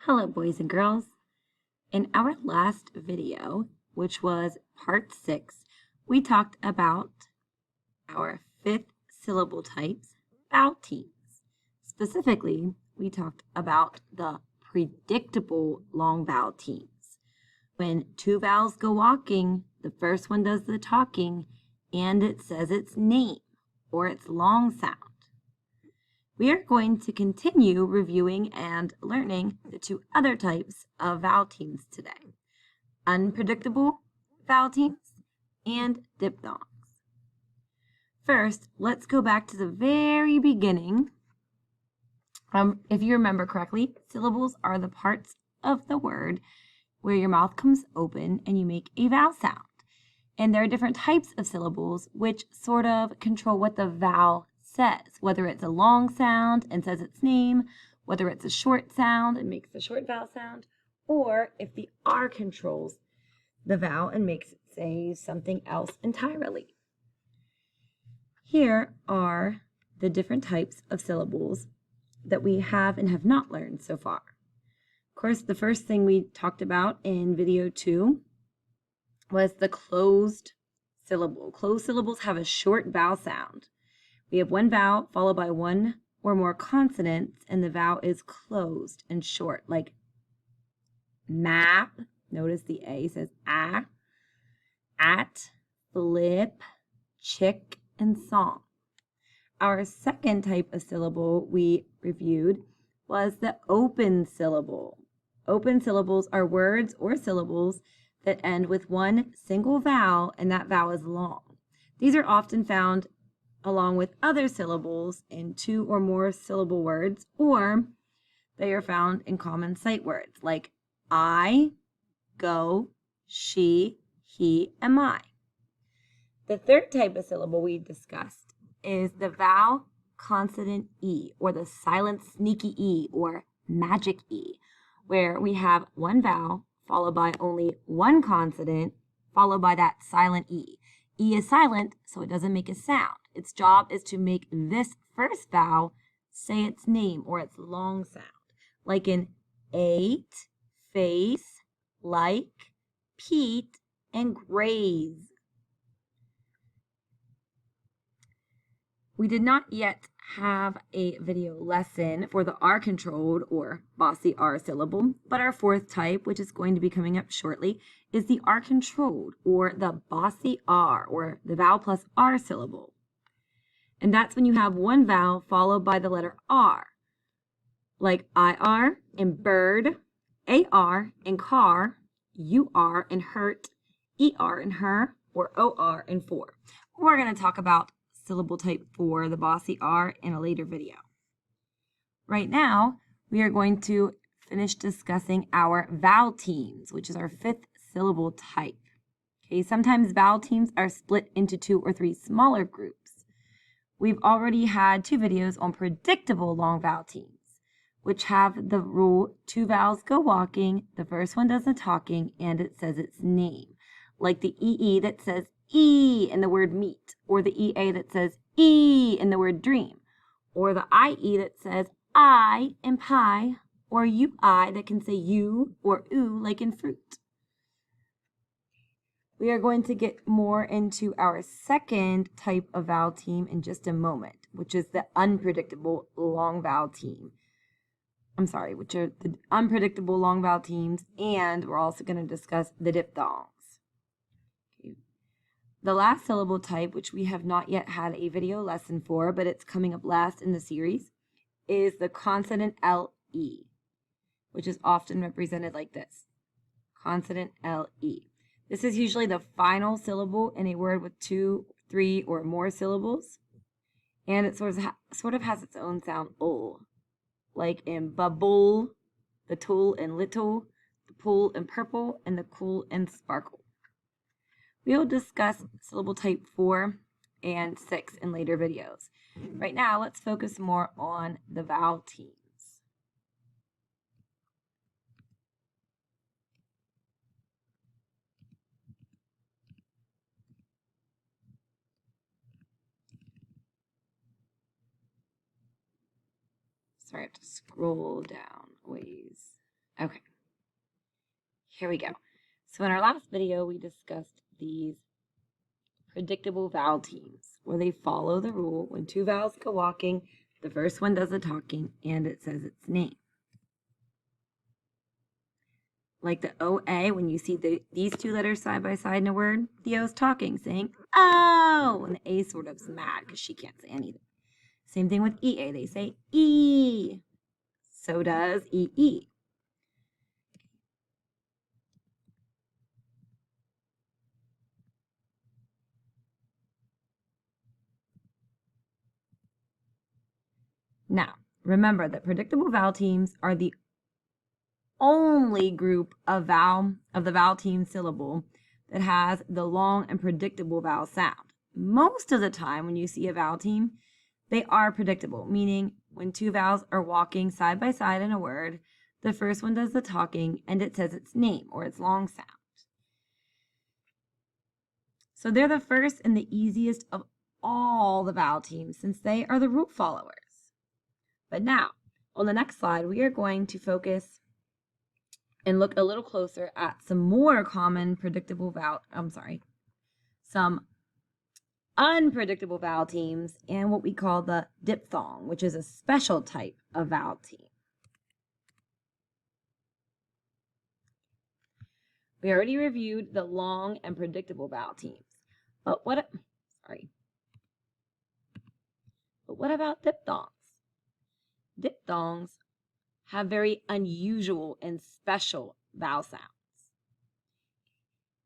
Hello, boys and girls. In our last video, which was part 6, we talked about our 5th syllable types, vowel teams. Specifically, we talked about the predictable long vowel teams. When two vowels go walking, the first one does the talking, and it says its name or its long sound. We are going to continue reviewing and learning the two other types of vowel teams today, unpredictable vowel teams and diphthongs. First, let's go back to the very beginning. If you remember correctly, syllables are the parts of the word where your mouth comes open and you make a vowel sound. And there are different types of syllables which sort of control what the vowel says, whether it's a long sound and says its name, whether it's a short sound and makes the short vowel sound, or if the R controls the vowel and makes it say something else entirely. Here are the different types of syllables that we have and have not learned so far. Of course, the first thing we talked about in video 2 was the closed syllable. Closed syllables have a short vowel sound. We have one vowel followed by one or more consonants, and the vowel is closed and short, like map. Notice the A says a, at, flip, chick, and song. Our second type of syllable we reviewed was the open syllable. Open syllables are words or syllables that end with one single vowel, and that vowel is long. These are often found along with other syllables in two or more syllable words, or they are found in common sight words like I, go, she, he, and my. The third type of syllable we discussed is the vowel consonant E, or the silent sneaky E, or magic E, where we have one vowel followed by only one consonant, followed by that silent E. E is silent, so it doesn't make a sound. Its job is to make this first vowel say its name or its long sound, like in ate, face, like, Pete, and graze. We did not yet have a video lesson for the R-controlled or bossy R syllable, but our fourth type, which is going to be coming up shortly, is the R-controlled or the bossy R, or the vowel plus R syllable. And that's when you have one vowel followed by the letter R, like IR in bird, AR in car, UR in hurt, ER in her, or OR in for. We're going to talk about syllable type 4, the bossy R, in a later video. Right now, we are going to finish discussing our vowel teams, which is our 5th syllable type. Okay, sometimes vowel teams are split into 2 or 3 smaller groups. We've already had 2 videos on predictable long vowel teams, which have the rule 2 vowels go walking, the first one does the talking, and it says its name, like the EE that says E in the word meat, or the EA that says E in the word dream, or the IE that says I in pie, or UI that can say you or oo like in fruit. We are going to get more into our second type of vowel team in just a moment, which is the unpredictable long vowel team. Which are the unpredictable long vowel teams, and we're also going to discuss the diphthongs. Okay. The last syllable type, which we have not yet had a video lesson for, but it's coming up last in the series, is the consonant LE, which is often represented like this, consonant LE. This is usually the final syllable in a word with 2, 3, or more syllables, and it sort of has its own sound, like in bubble, the tool and little, the pool and purple, and the cool and sparkle. We will discuss syllable type 4 and 6 in later videos. Right now, let's focus more on the vowel teams. Sorry, I have to scroll down a ways. Okay, here we go. So in our last video, we discussed these predictable vowel teams, where they follow the rule when two vowels go walking, the first one does the talking and it says its name. Like the OA, when you see these two letters side by side in a word, the O is talking, saying, oh, and the A sort of's mad because she can't say anything. Same thing with EA, they say E. So does EE. Now, remember that predictable vowel teams are the only group of the vowel team syllable that has the long and predictable vowel sound. Most of the time when you see a vowel team, they are predictable, meaning when two vowels are walking side by side in a word, the first one does the talking and it says its name or its long sound. So they're the first and the easiest of all the vowel teams since they are the rule followers. But now, on the next slide, we are going to focus and look a little closer at some more common some unpredictable vowel teams and what we call the diphthong, which is a special type of vowel team. We already reviewed the long and predictable vowel teams, but what about diphthongs? Diphthongs have very unusual and special vowel sounds.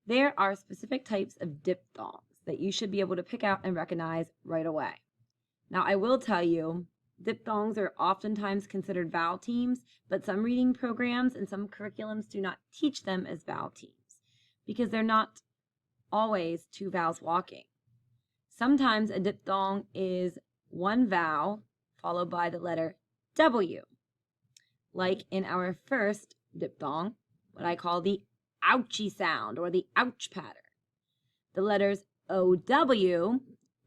There are specific types of diphthongs that you should be able to pick out and recognize right away. Now, I will tell you, diphthongs are oftentimes considered vowel teams, but some reading programs and some curriculums do not teach them as vowel teams because they're not always two vowels walking. Sometimes a diphthong is one vowel followed by the letter W, like in our first diphthong, what I call the ouchy sound or the ouch pattern. The letters OW,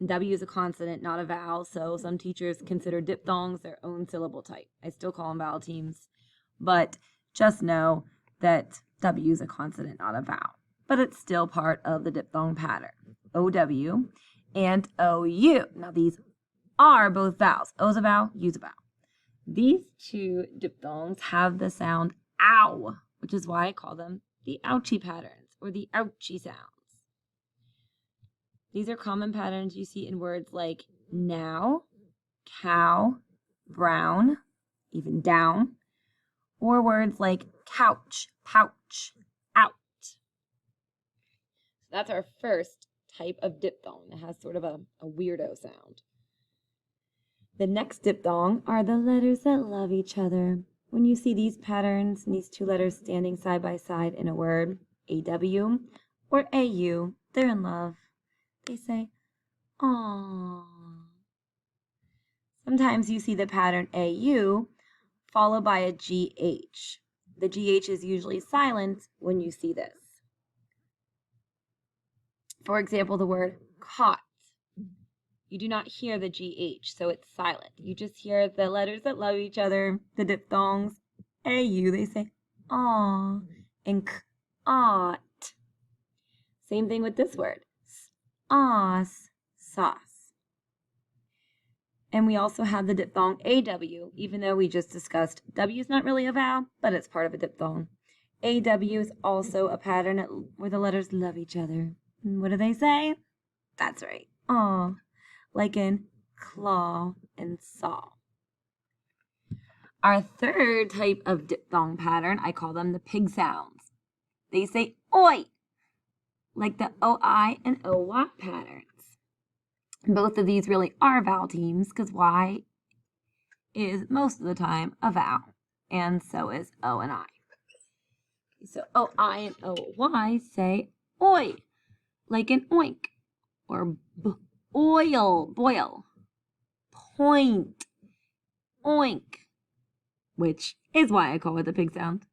W is a consonant, not a vowel, so some teachers consider diphthongs their own syllable type. I still call them vowel teams, but just know that W is a consonant, not a vowel. But it's still part of the diphthong pattern. OW and OU. Now these are both vowels. O is a vowel, U is a vowel. These two diphthongs have the sound ow, which is why I call them the ouchy patterns or the ouchy sounds. These are common patterns you see in words like now, cow, brown, even down, or words like couch, pouch, out. So that's our first type of diphthong that has sort of a weirdo sound. The next diphthong are the letters that love each other. When you see these patterns and these two letters standing side by side in a word, AW or AU, they're in love. They say, aww. Sometimes you see the pattern AU followed by a GH. The GH is usually silent when you see this. For example, the word caught. You do not hear the GH, so it's silent. You just hear the letters that love each other, the diphthongs. AU, they say, aw, and k-ought. Same thing with this word, sauce, sauce. And we also have the diphthong AW, even though we just discussed W is not really a vowel, but it's part of a diphthong. AW is also a pattern where the letters love each other. And what do they say? That's right, aw. Like in claw and saw. Our third type of diphthong pattern, I call them the pig sounds. They say oi, like the OI and OY patterns. Both of these really are vowel teams because Y is most of the time a vowel, and so is O and I. So OI and OY say oi, like an oink, or oil, boil, point, oink, which is why I call it the pig sound.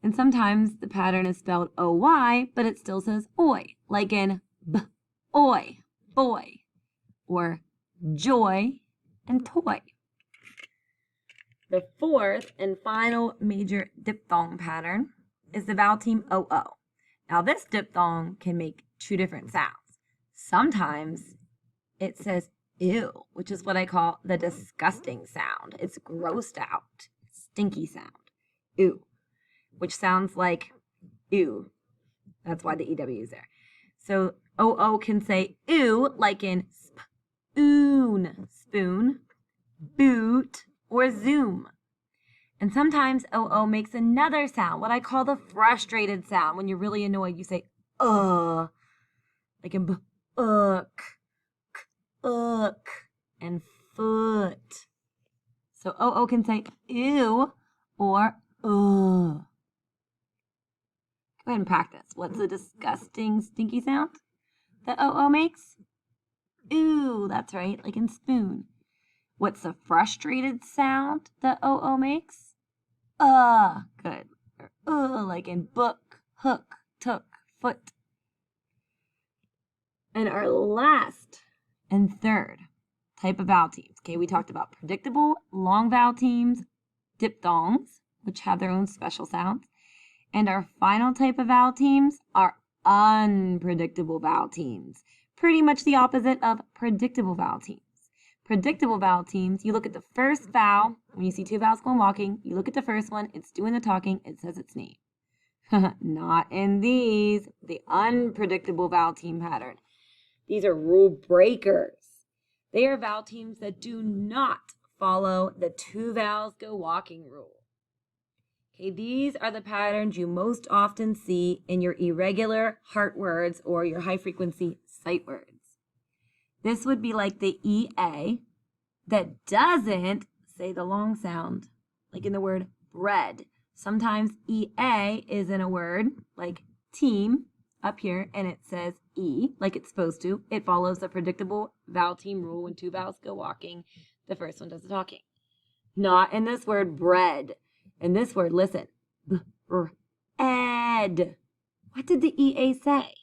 And sometimes the pattern is spelled O-Y, but it still says oi, like in oi, boy, or joy and toy. The fourth and final major diphthong pattern is the vowel team OO. Now this diphthong can make two different sounds. Sometimes it says ew, which is what I call the disgusting sound. It's grossed out, stinky sound. Ew, which sounds like ew. That's why the EW is there. So OO can say ew, like in spoon, spoon, boot, or zoom. And sometimes OO makes another sound, what I call the frustrated sound. When you're really annoyed, you say like in book, and foot. So OO can say ew or Go ahead and practice. What's the disgusting, stinky sound that OO makes? Ooh, that's right, like in spoon. What's the frustrated sound that OO makes? Good. Or like in book, hook, took, foot. And our last and third type of vowel teams. Okay, we talked about predictable long vowel teams, diphthongs, which have their own special sounds. And our final type of vowel teams are unpredictable vowel teams. Pretty much the opposite of predictable vowel teams. Predictable vowel teams, you look at the first vowel. When you see two vowels going walking, you look at the first one, it's doing the talking, it says its name. Not in these, the unpredictable vowel team pattern. These are rule breakers. They are vowel teams that do not follow the two vowels go walking rule. Okay, these are the patterns you most often see in your irregular heart words or your high frequency sight words. This would be like the EA that doesn't say the long sound, like in the word bread. Sometimes EA is in a word like team up here and it says E like it's supposed to. It follows the predictable vowel team rule. When two vowels go walking, the first one does the talking. Not in this word bread. In this word, listen, ed. What did the EA say?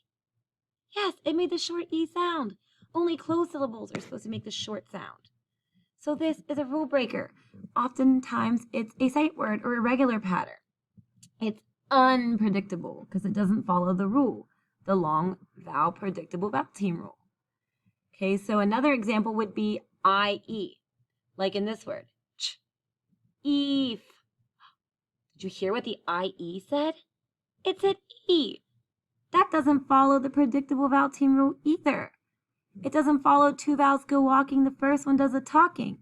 Yes, it made the short E sound. Only closed syllables are supposed to make the short sound. So this is a rule breaker. Oftentimes it's a sight word or a regular pattern. It's unpredictable because it doesn't follow the rule, the long vowel predictable vowel team rule. Okay, so another example would be IE, like in this word, eef. Did you hear what the IE said? It said E. That doesn't follow the predictable vowel team rule either. It doesn't follow two vowels go walking, the first one does the talking.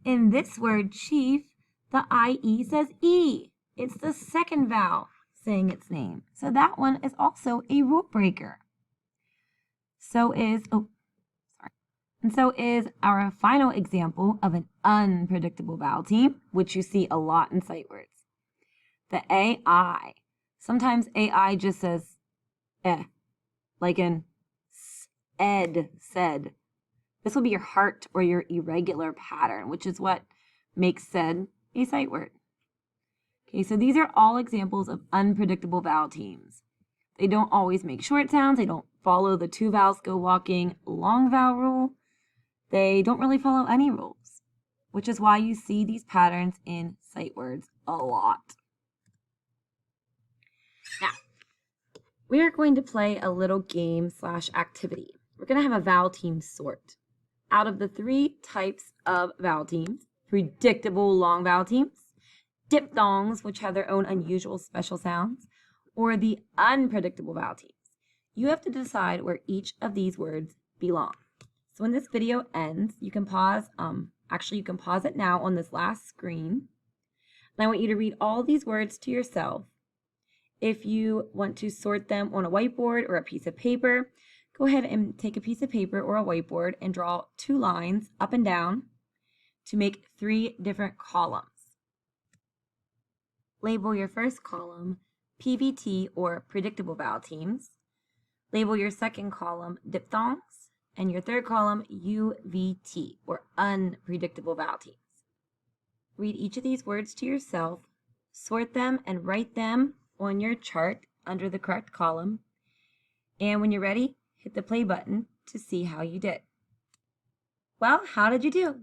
In this word, chief, the IE says E. It's the second vowel saying its name. So that one is also a rule breaker. So is our final example of an unpredictable vowel team, which you see a lot in sight words. The AI. Sometimes AI just says like in ed, said. This will be your heart or your irregular pattern, which is what makes said a sight word. Okay, so these are all examples of unpredictable vowel teams. They don't always make short sounds. They don't follow the two vowels go walking long vowel rule. They don't really follow any rules, which is why you see these patterns in sight words a lot. Now, we are going to play a little game / activity. We're going to have a vowel team sort. Out of the three types of vowel teams, predictable long vowel teams, diphthongs, which have their own unusual special sounds, or the unpredictable vowel teams, you have to decide where each of these words belong. So when this video ends, you can pause. You can pause it now on this last screen. And I want you to read all these words to yourself. If you want to sort them on a whiteboard or a piece of paper, go ahead and take a piece of paper or a whiteboard and draw 2 lines up and down to make 3 different columns. Label your first column PVT or predictable vowel teams. Label your second column diphthongs and your third column UVT or unpredictable vowel teams. Read each of these words to yourself, sort them and write them on your chart under the correct column. And when you're ready, hit the play button to see how you did. Well, how did you do?